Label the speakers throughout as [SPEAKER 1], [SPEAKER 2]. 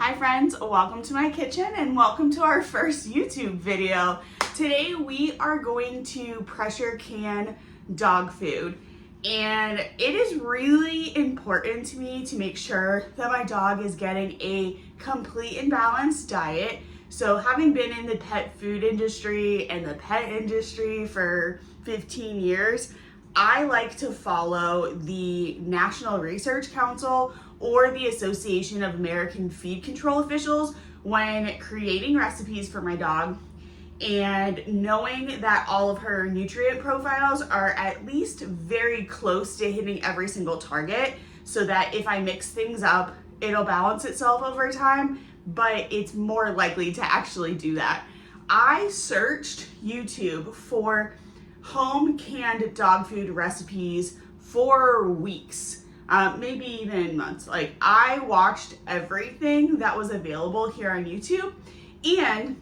[SPEAKER 1] Hi friends, welcome to my kitchen and welcome to our first YouTube video. Today we are going to pressure can dog food, and it is really important to me to make sure that my dog is getting a complete and balanced diet. So having been in the pet food industry and the pet industry for 15 years, I like to follow the National Research Council or the Association of American Feed Control Officials when creating recipes for my dog, and knowing that all of her nutrient profiles are at least very close to hitting every single target, so that if I mix things up, it'll balance itself over time, but it's more likely to actually do that. I searched YouTube for home canned dog food recipes for weeks, maybe even months. Like, I watched everything that was available here on YouTube, and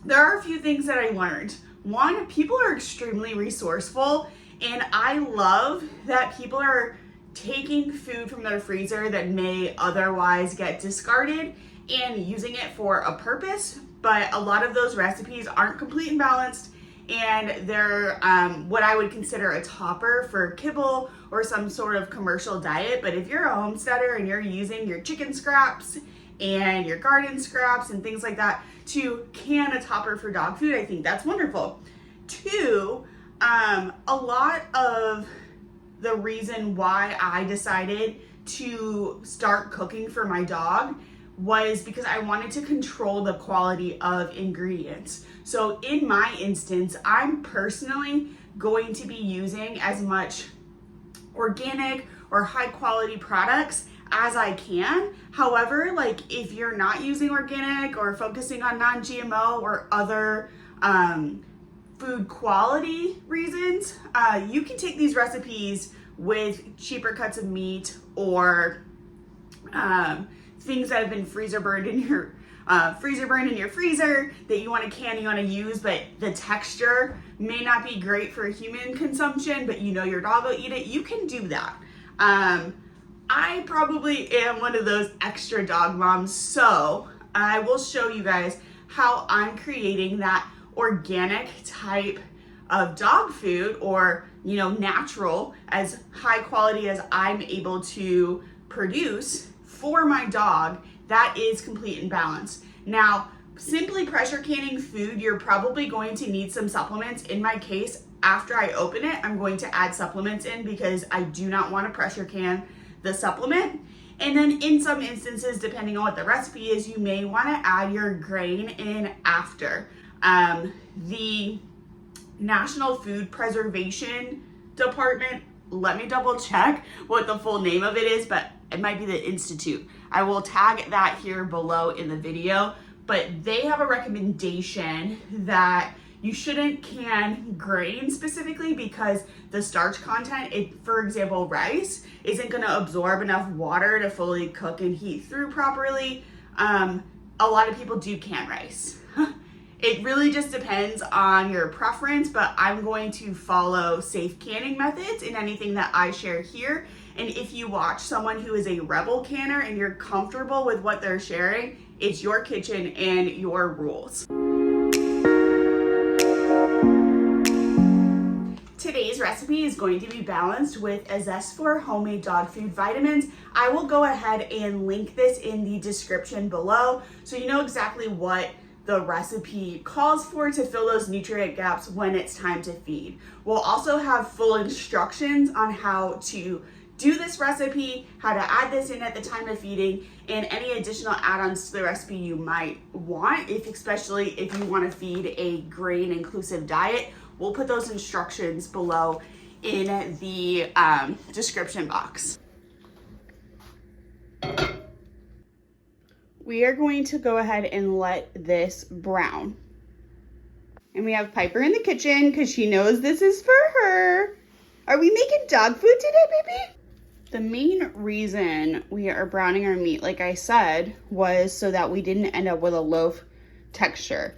[SPEAKER 1] there are a few things that I learned. One, people are extremely resourceful, and I love that people are taking food from their freezer that may otherwise get discarded and using it for a purpose, but a lot of those recipes aren't complete and balanced, and they're what I would consider a topper for kibble or some sort of commercial diet. But if you're a homesteader and you're using your chicken scraps and your garden scraps and things like that to can a topper for dog food, I think that's wonderful. Two, a lot of the reason why I decided to start cooking for my dog was because I wanted to control the quality of ingredients. So in my instance, I'm personally going to be using as much organic or high quality products as I can. However, like, if you're not using organic or focusing on non-GMO or other food quality reasons, you can take these recipes with cheaper cuts of meat or things that have been freezer burned in your freezer that you want to can, you want to use, but the texture may not be great for human consumption, but you know your dog will eat it. You can do that. I probably am one of those extra dog moms, so I will show you guys how I'm creating that organic type of dog food, or, you know, natural, as high quality as I'm able to produce for my dog that is complete and balanced. Now, simply pressure canning food, you're probably going to need some supplements. In my case, after I open it, I'm going to add supplements in because I do not want to pressure can the supplement. And then in some instances, depending on what the recipe is, you may want to add your grain in after. The National Food Preservation Department, let me double check what the full name of it is, but it might be the Institute. I will tag that here below in the video, but they have a recommendation that you shouldn't can grain specifically because the starch content, for example, rice, isn't gonna absorb enough water to fully cook and heat through properly. A lot of people do can rice. It really just depends on your preference, but I'm going to follow safe canning methods in anything that I share here. And if you watch someone who is a rebel canner and you're comfortable with what they're sharing, it's your kitchen and your rules. Today's recipe is going to be balanced with a zest for homemade dog food vitamins. I will go ahead and link this in the description below so you know exactly what the recipe calls for to fill those nutrient gaps when it's time to feed. We'll also have full instructions on how to do this recipe, how to add this in at the time of feeding, and any additional add-ons to the recipe you might want, especially if you want to feed a grain inclusive diet. We'll put those instructions below in the description box. We are going to go ahead and let this brown. And we have Piper in the kitchen because she knows this is for her. Are we making dog food today, baby? The main reason we are browning our meat, like I said, was so that we didn't end up with a loaf texture.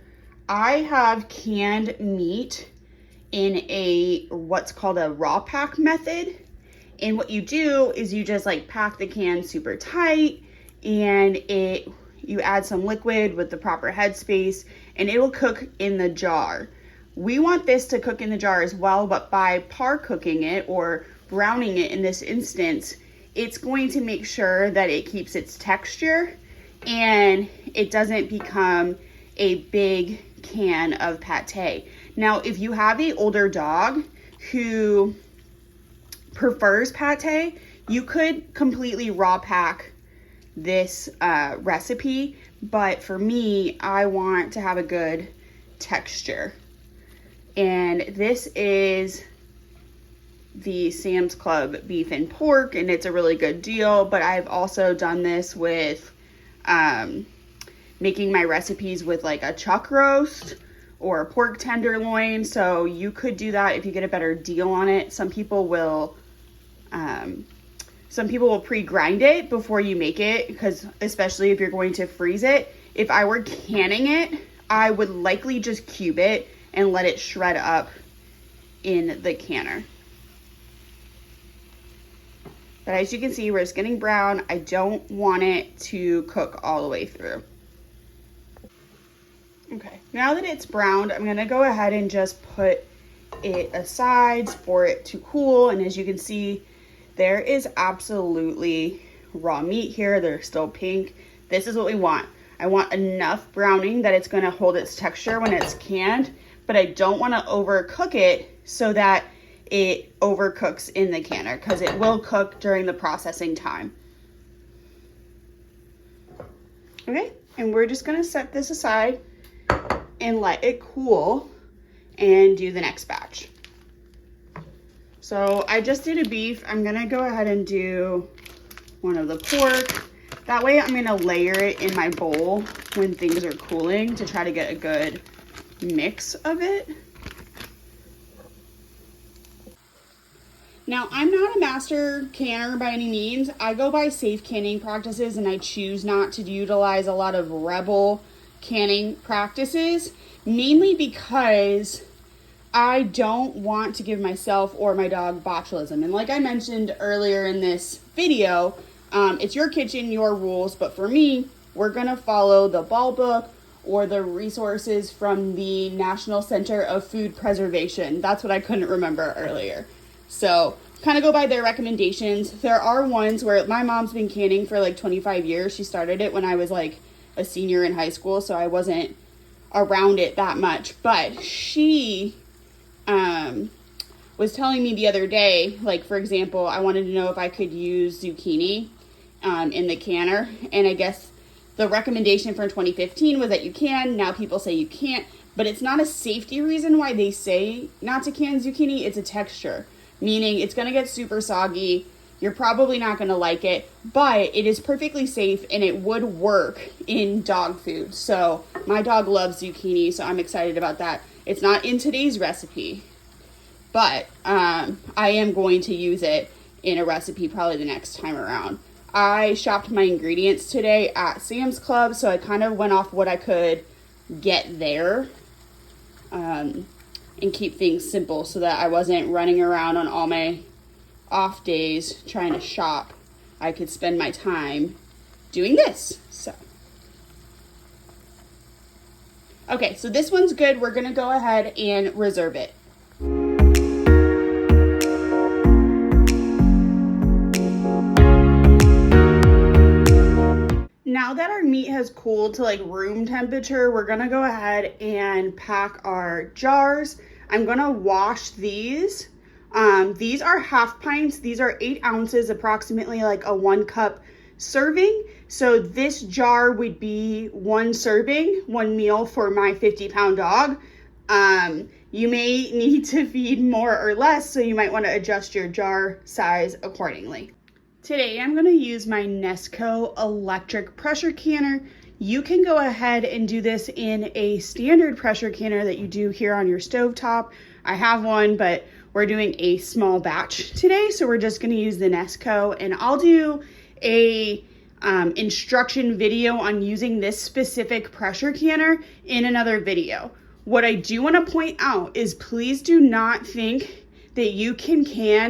[SPEAKER 1] I have canned meat in a what's called a raw pack method. And what you do is you just like pack the can super tight, and it you add some liquid with the proper headspace, and it will cook in the jar. We want this to cook in the jar as well, but by par cooking it or browning it in this instance, it's going to make sure that it keeps its texture and it doesn't become a big can of pate. Now, if you have an older dog who prefers pate, you could completely raw pack this recipe, but for me, I want to have a good texture. And this is the Sam's Club beef and pork, and it's a really good deal, but I've also done this with making my recipes with like a chuck roast or a pork tenderloin, so you could do that if you get a better deal on it. Some people will pre-grind it before you make it, because especially if you're going to freeze it. If I were canning it, I would likely just cube it and let it shred up in the canner. But as you can see, where it's getting brown, I don't want it to cook all the way through. Okay, now that it's browned, I'm gonna go ahead and just put it aside for it to cool. And as you can see, there is absolutely raw meat here. They're still pink. This is what we want. I want enough browning that it's gonna hold its texture when it's canned, but I don't wanna overcook it so that it overcooks in the canner, because it will cook during the processing time. Okay, and we're just gonna set this aside and let it cool and do the next batch. So I just did a beef. I'm gonna go ahead and do one of the pork. That way I'm gonna layer it in my bowl when things are cooling to try to get a good mix of it. Now, I'm not a master canner by any means. I go by safe canning practices, and I choose not to utilize a lot of rebel canning practices, mainly because I don't want to give myself or my dog botulism. And like I mentioned earlier in this video, it's your kitchen, your rules, but for me, we're gonna follow the ball book or the resources from the National Center of Food Preservation. That's what I couldn't remember earlier. So kind of go by their recommendations. There are ones where my mom's been canning for like 25 years. She started it when I was like a senior in high school, so I wasn't around it that much. But she was telling me the other day, like for example, I wanted to know if I could use zucchini in the canner. And I guess the recommendation for 2015 was that you can. Now people say you can't. But it's not a safety reason why they say not to can zucchini. It's a texture, meaning it's going to get super soggy. You're probably not going to like it, but it is perfectly safe and it would work in dog food. So my dog loves zucchini, so I'm excited about that. It's not in today's recipe, but I am going to use it in a recipe probably the next time around. I shopped my ingredients today at Sam's Club, so I kind of went off what I could get there. And keep things simple so that I wasn't running around on all my off days trying to shop. I could spend my time doing this. So, okay, so this one's good. We're gonna go ahead and reserve it. Now that our meat has cooled to like room temperature, we're gonna go ahead and pack our jars. I'm gonna wash these. These are half pints. These are 8 ounces, approximately like a 1 cup serving. So this jar would be 1 serving, 1 meal for my 50-pound dog. You may need to feed more or less, so you might want to adjust your jar size accordingly. Today, I'm going to use my Nesco electric pressure canner. You can go ahead and do this in a standard pressure canner that you do here on your stovetop. I have one, but we're doing a small batch today, so we're just going to use the Nesco, and I'll do a instruction video on using this specific pressure canner in another video. What I do want to point out is please do not think that you can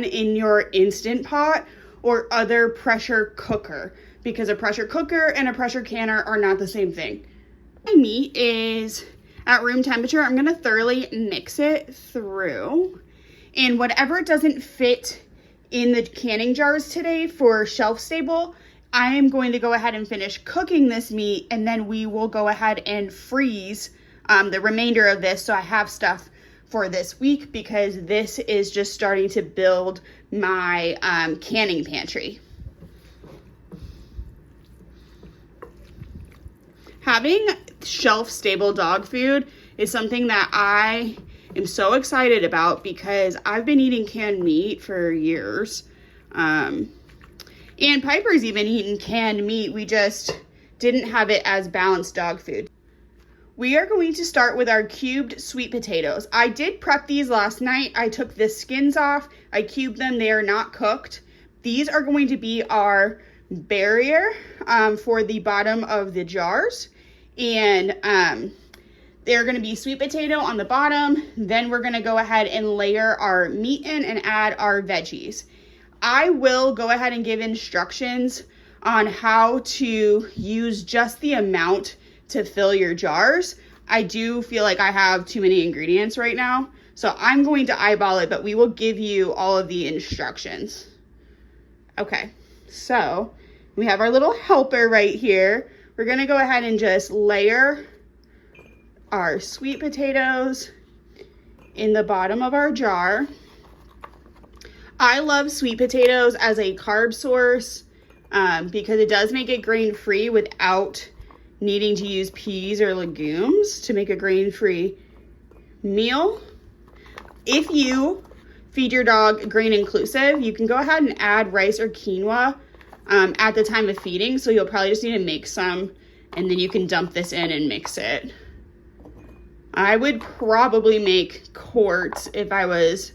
[SPEAKER 1] in your Instant Pot or other pressure cooker. because a pressure cooker and a pressure canner are not the same thing. My meat is at room temperature. I'm gonna thoroughly mix it through. And whatever doesn't fit in the canning jars today for shelf stable, I am going to go ahead and finish cooking this meat, and then we will go ahead and freeze the remainder of this so I have stuff for this week, because this is just starting to build my canning pantry. Having shelf stable dog food is something that I am so excited about, because I've been eating canned meat for years. And Piper's even eaten canned meat. We just didn't have it as balanced dog food. We are going to start with our cubed sweet potatoes. I did prep these last night. I took the skins off. I cubed them. They are not cooked. These are going to be our barrier for the bottom of the jars. And they're going to be sweet potato on the bottom. Then we're going to go ahead and layer our meat in and add our veggies. I will go ahead and give instructions on how to use just the amount to fill your jars. I do feel like I have too many ingredients right now, so I'm going to eyeball it, but we will give you all of the instructions. Okay, so we have our little helper right here. We're gonna go ahead and just layer our sweet potatoes in the bottom of our jar. I love sweet potatoes as a carb source because it does make it grain-free without needing to use peas or legumes to make a grain-free meal. If you feed your dog grain inclusive, you can go ahead and add rice or quinoa at the time of feeding. So you'll probably just need to make some, and then you can dump this in and mix it. I would probably make quarts if I was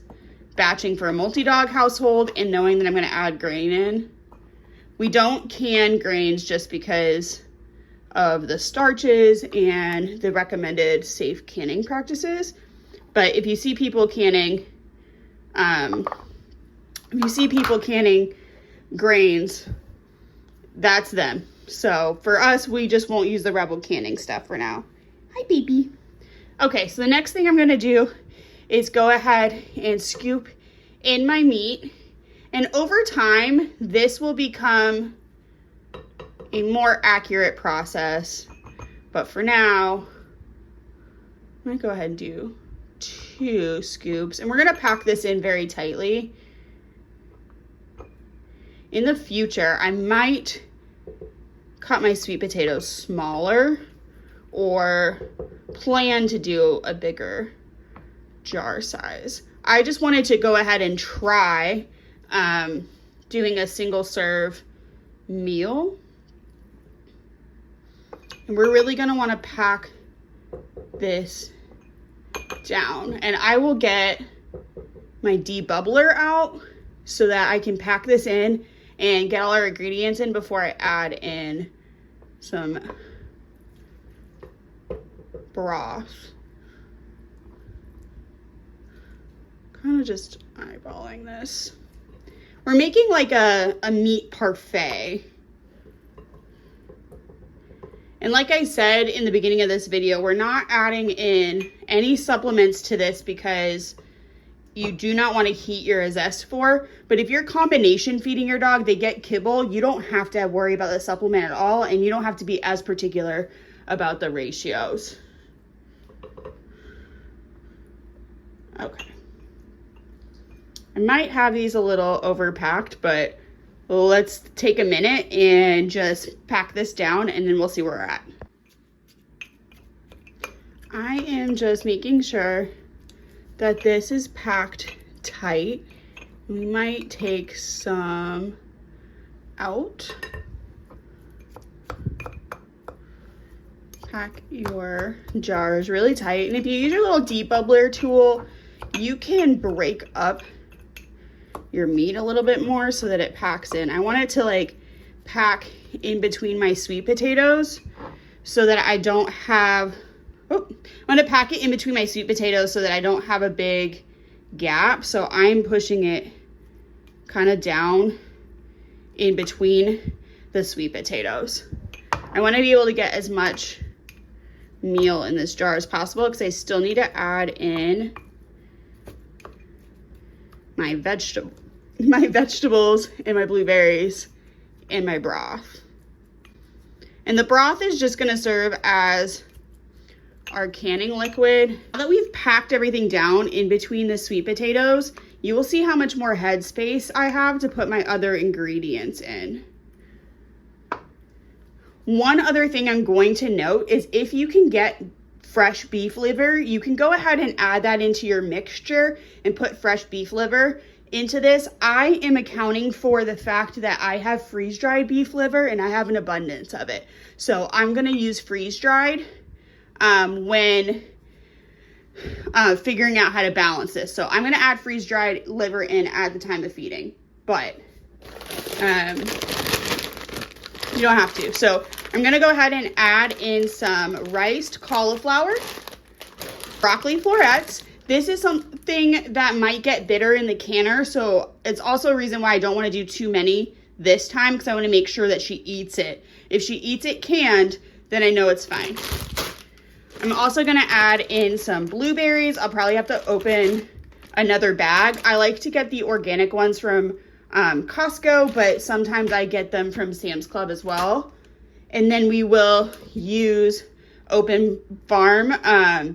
[SPEAKER 1] batching for a multi-dog household and knowing that I'm gonna add grain in. We don't can grains just because of the starches and the recommended safe canning practices. But if you see people canning, grains, that's them. So for us, we just won't use the Rebel canning stuff for now. Hi, baby. Okay, so the next thing I'm gonna do is go ahead and scoop in my meat. And over time, this will become a more accurate process. But for now, I'm gonna go ahead and do 2 scoops. And we're gonna pack this in very tightly. In the future, I might cut my sweet potatoes smaller or plan to do a bigger jar size. I just wanted to go ahead and try doing a single serve meal. And we're really gonna wanna pack this down. And I will get my debubbler out so that I can pack this in and get all our ingredients in before I add in some broth. Kind of just eyeballing this. We're making like a meat parfait. And like I said in the beginning of this video, we're not adding in any supplements to this because you do not want to heat your zest for. But if you're combination feeding your dog, they get kibble, you don't have to worry about the supplement at all, and you don't have to be as particular about the ratios. Okay. I might have these a little overpacked, but let's take a minute and just pack this down and then we'll see where we're at. I am just making sure that this is packed tight. We might take some out. Pack your jars really tight. And if you use your little debubbler tool, you can break up your meat a little bit more so that it packs in. I want it to like pack in between my sweet potatoes so that I don't have, I want to pack it in between my sweet potatoes so that I don't have a big gap. So I'm pushing it kind of down in between the sweet potatoes. I want to be able to get as much meal in this jar as possible because I still need to add in my vegetables and my blueberries and my broth. And the broth is just going to serve as our canning liquid. Now that we've packed everything down in between the sweet potatoes, you will see how much more headspace I have to put my other ingredients in. One other thing I'm going to note is if you can get fresh beef liver, you can go ahead and add that into your mixture and put fresh beef liver into this. I am accounting for the fact that I have freeze-dried beef liver and I have an abundance of it. So I'm gonna use freeze-dried when figuring out how to balance this. So I'm gonna add freeze-dried liver in at the time of feeding, but you don't have to. So I'm gonna go ahead and add in some riced cauliflower, broccoli florets. This is something that might get bitter in the canner, so it's also a reason why I don't want to do too many this time, because I want to make sure that she eats it. If she eats it canned, then I know it's fine. I'm also going to add in some blueberries. I'll probably have to open another bag. I like to get the organic ones from Costco, but sometimes I get them from Sam's Club as well. And then we will use Open Farm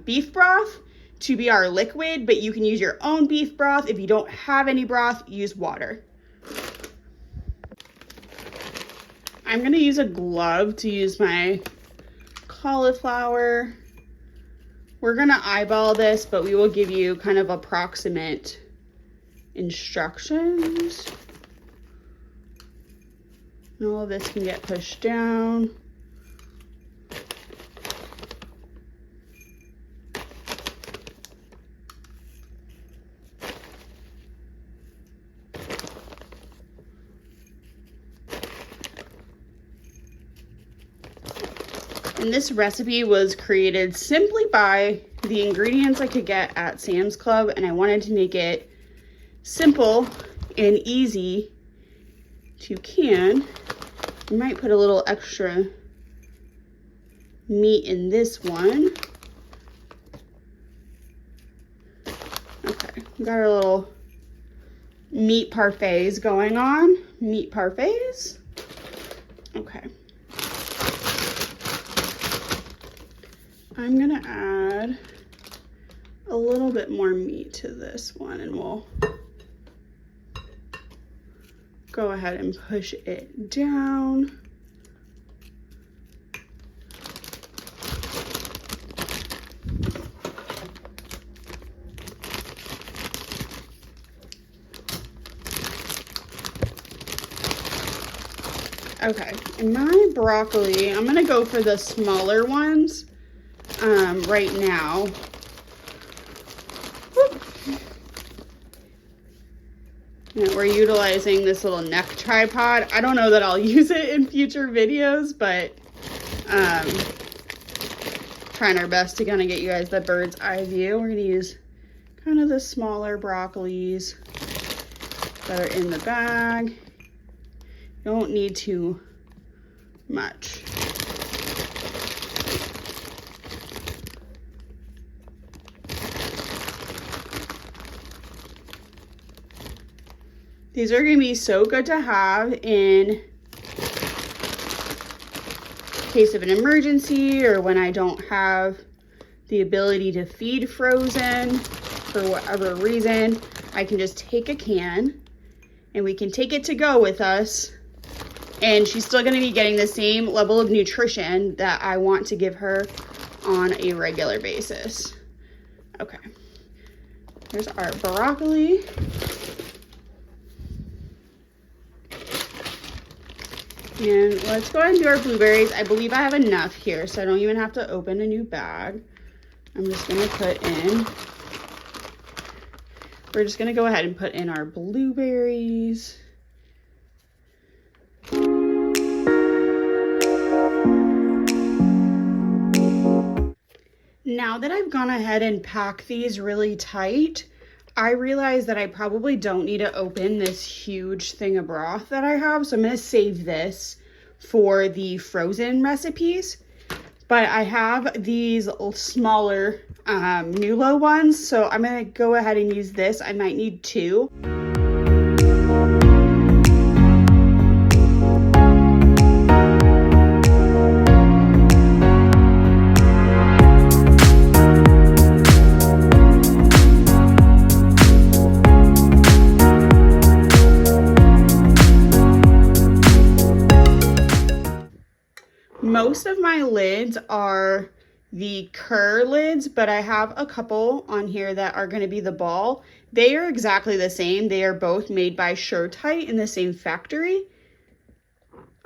[SPEAKER 1] beef broth to be our liquid, but you can use your own beef broth. If you don't have any broth, use water. I'm going to use a glove to use my cauliflower. We're going to eyeball this, but we will give you kind of approximate instructions. And all of this can get pushed down. And this recipe was created simply by the ingredients I could get at Sam's Club, and I wanted to make it simple and easy to can. I might put a little extra meat in this one. Okay, we got our little meat parfaits going on. Meat parfaits. Okay. I'm gonna add a little bit more meat to this one, and we'll go ahead and push it down. Okay, and my broccoli, I'm gonna go for the smaller ones right now. And we're utilizing this little neck tripod. I don't know that I'll use it in future videos, but trying our best to kind of get you guys the bird's eye view. We're gonna use kind of the smaller broccolis that are in the bag. Don't need too much. These are going to be so good to have in case of an emergency, or when I don't have the ability to feed frozen for whatever reason. I can just take a can and we can take it to go with us, and she's still going to be getting the same level of nutrition that I want to give her on a regular basis. Okay, here's our broccoli. And let's go ahead and do our blueberries. I believe I have enough here, so I don't even have to open a new bag. I'm just gonna put in, we're just gonna go ahead and put in our blueberries. Now that I've gone ahead and packed these really tight, I realize that I probably don't need to open this huge thing of broth that I have, so I'm going to save this for the frozen recipes, but I have these smaller Nulo ones, so I'm gonna go ahead and use this. I might need 2. Most of my lids are the Kerr lids, but I have a couple on here that are going to be the ball. They are exactly the same. They are both made by SureTight in the same factory.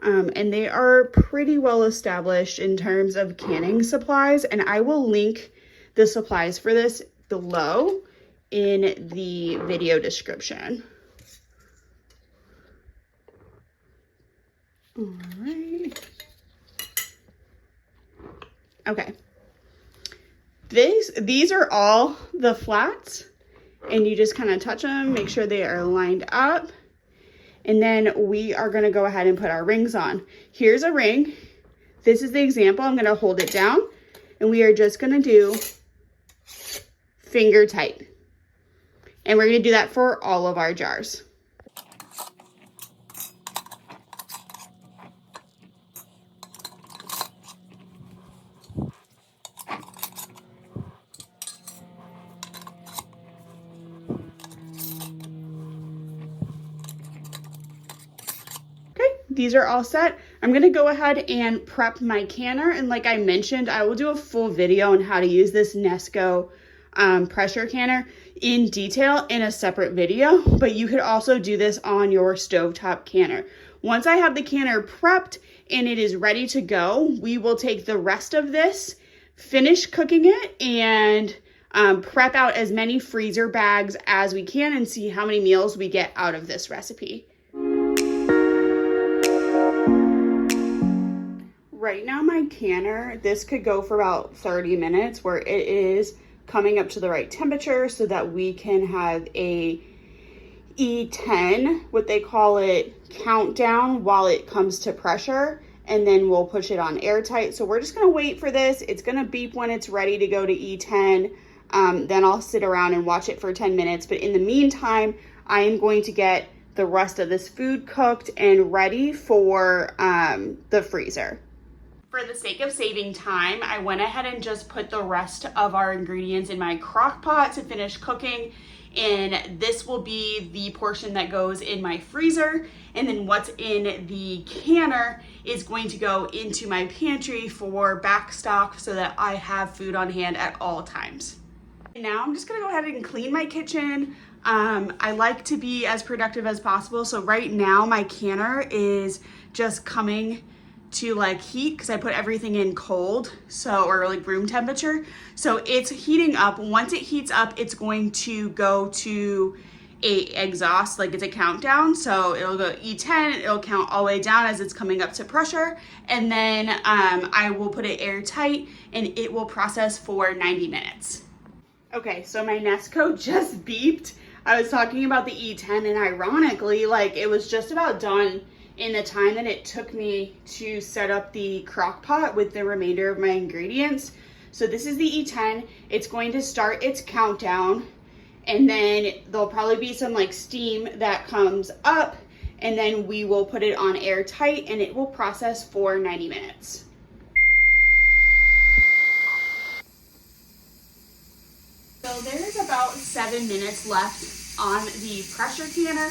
[SPEAKER 1] And they are pretty well established in terms of canning supplies. And I will link the supplies for this below in the video description. All right. Okay. These are all the flats, and you just kind of touch them, make sure they are lined up. And then we are going to go ahead and put our rings on. Here's a ring. This is the example. I'm going to hold it down, and we are just going to do finger tight. And we're going to do that for all of our jars. These are all set. I'm gonna go ahead and prep my canner, and like I mentioned, I will do a full video on how to use this Nesco pressure canner in detail in a separate video, but you could also do this on your stovetop canner. Once I have the canner prepped and it is ready to go, we will take the rest of this, finish cooking it, and prep out as many freezer bags as we can and see how many meals we get out of this recipe. Right now my canner, this could go for about 30 minutes where it is coming up to the right temperature so that we can have a E10, what they call it, countdown while it comes to pressure, and then we'll push it on airtight. So we're just gonna wait for this. It's gonna beep when it's ready to go to E10. Then I'll sit around and watch it for 10 minutes. But in the meantime, I am going to get the rest of this food cooked and ready for the freezer. For the sake of saving time, I went ahead and just put the rest of our ingredients in my crock pot to finish cooking. And this will be the portion that goes in my freezer. And then what's in the canner is going to go into my pantry for back stock so that I have food on hand at all times. And now I'm just gonna go ahead and clean my kitchen. I like to be as productive as possible. So right now my canner is just coming to like heat because I put everything in cold, or like room temperature. So it's heating up. Once it heats up, it's going to go to a exhaust, like it's a countdown. So it'll go E10, it'll count all the way down as it's coming up to pressure. And then I will put it airtight and it will process for 90 minutes. Okay, so my Nesco just beeped. I was talking about the E10 and ironically, like it was just about done in the time that it took me to set up the crock pot with the remainder of my ingredients. So this is the E10. It's going to start its countdown, and then there'll probably be some like steam that comes up, and then we will put it on airtight and it will process for 90 minutes. So there's about 7 minutes left on the pressure canner.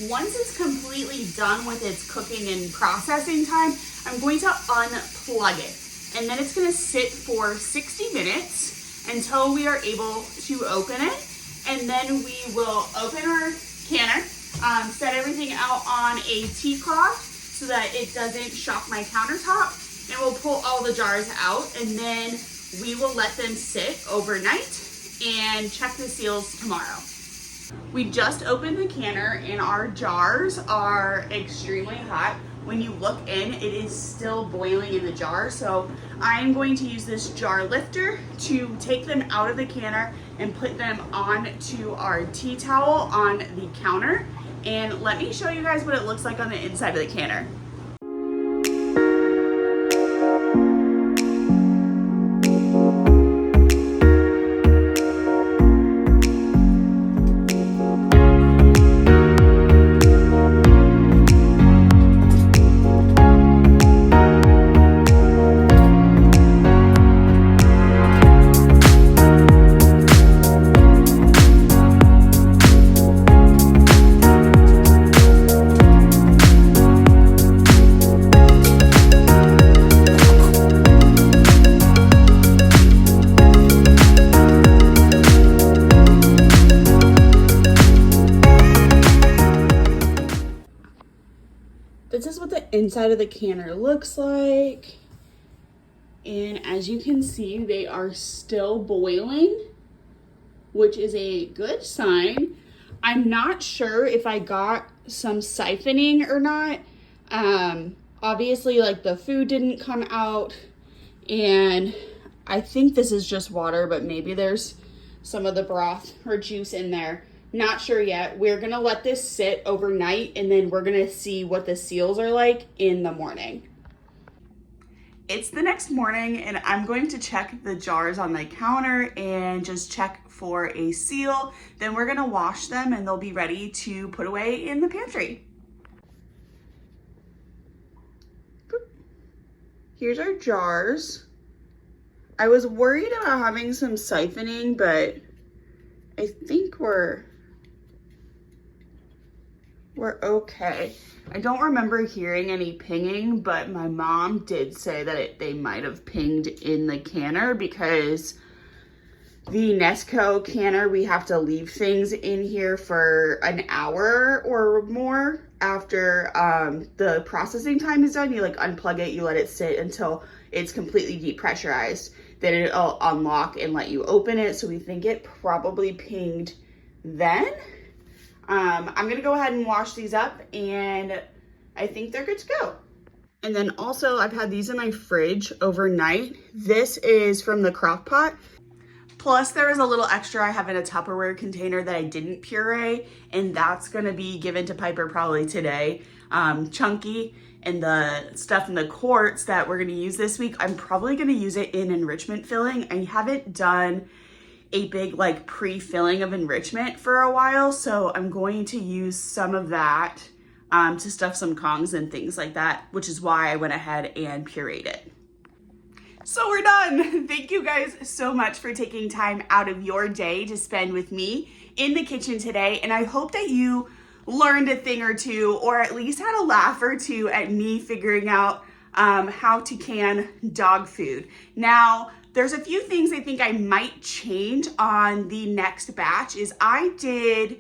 [SPEAKER 1] Once it's completely done with its cooking and processing time, I'm going to unplug it. And then it's gonna sit for 60 minutes until we are able to open it. And then we will open our canner, set everything out on a tea cloth so that it doesn't shock my countertop. And we'll pull all the jars out, and then we will let them sit overnight and check the seals tomorrow. We just opened the canner and our jars are extremely hot. When you look in, it is still boiling in the jar. So I'm going to use this jar lifter to take them out of the canner and put them onto our tea towel on the counter. And let me show you guys what it looks like on the inside of the canner. inside of the canner looks like. And as you can see, they are still boiling, which is a good sign. I'm not sure if I got some siphoning or not. Obviously, like, the food didn't come out, and I think this is just water, but maybe there's some of the broth or juice in there. Not sure yet. We're gonna let this sit overnight, and then we're gonna see what the seals are like in the morning. It's the next morning, and I'm going to check the jars on the counter and just check for a seal. Then we're gonna wash them, and they'll be ready to put away in the pantry. Here's our jars. I was worried about having some siphoning, but I think we're okay. I don't remember hearing any pinging, but my mom did say that they might have pinged in the canner because the Nesco canner, we have to leave things in here for an hour or more after the processing time is done. You like unplug it, you let it sit until it's completely depressurized. Then it'll unlock and let you open it. So we think it probably pinged then. I'm gonna go ahead and wash these up, and I think they're good to go. And then also, I've had these in my fridge overnight. This is from the crock pot. Plus, there is a little extra I have in a Tupperware container that I didn't puree, and that's gonna be given to Piper probably today. Chunky and the stuff in the quarts that we're gonna use this week, I'm probably gonna use it in enrichment filling. I haven't done a big like pre-filling of enrichment for a while, so I'm going to use some of that to stuff some Kongs and things like that, which is why I went ahead and pureed it. So we're done. Thank you guys so much for taking time out of your day to spend with me in the kitchen today, and I hope that you learned a thing or two, or at least had a laugh or two at me figuring out how to can dog food. Now, there's a few things I think I might change on the next batch. Is I did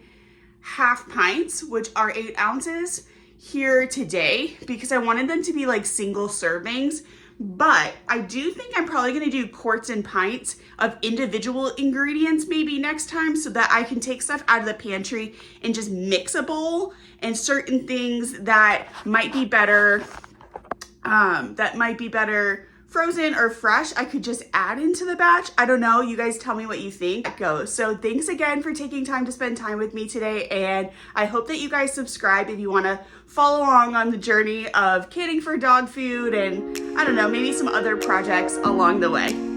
[SPEAKER 1] half pints, which are 8 ounces here today, because I wanted them to be like single servings. But I do think I'm probably gonna do quarts and pints of individual ingredients maybe next time, so that I can take stuff out of the pantry and just mix a bowl, and certain things that might be better, frozen or fresh, I could just add into the batch. I don't know, you guys tell me what you think. So thanks again for taking time to spend time with me today, and I hope that you guys subscribe if you wanna follow along on the journey of canning for dog food and I don't know, maybe some other projects along the way.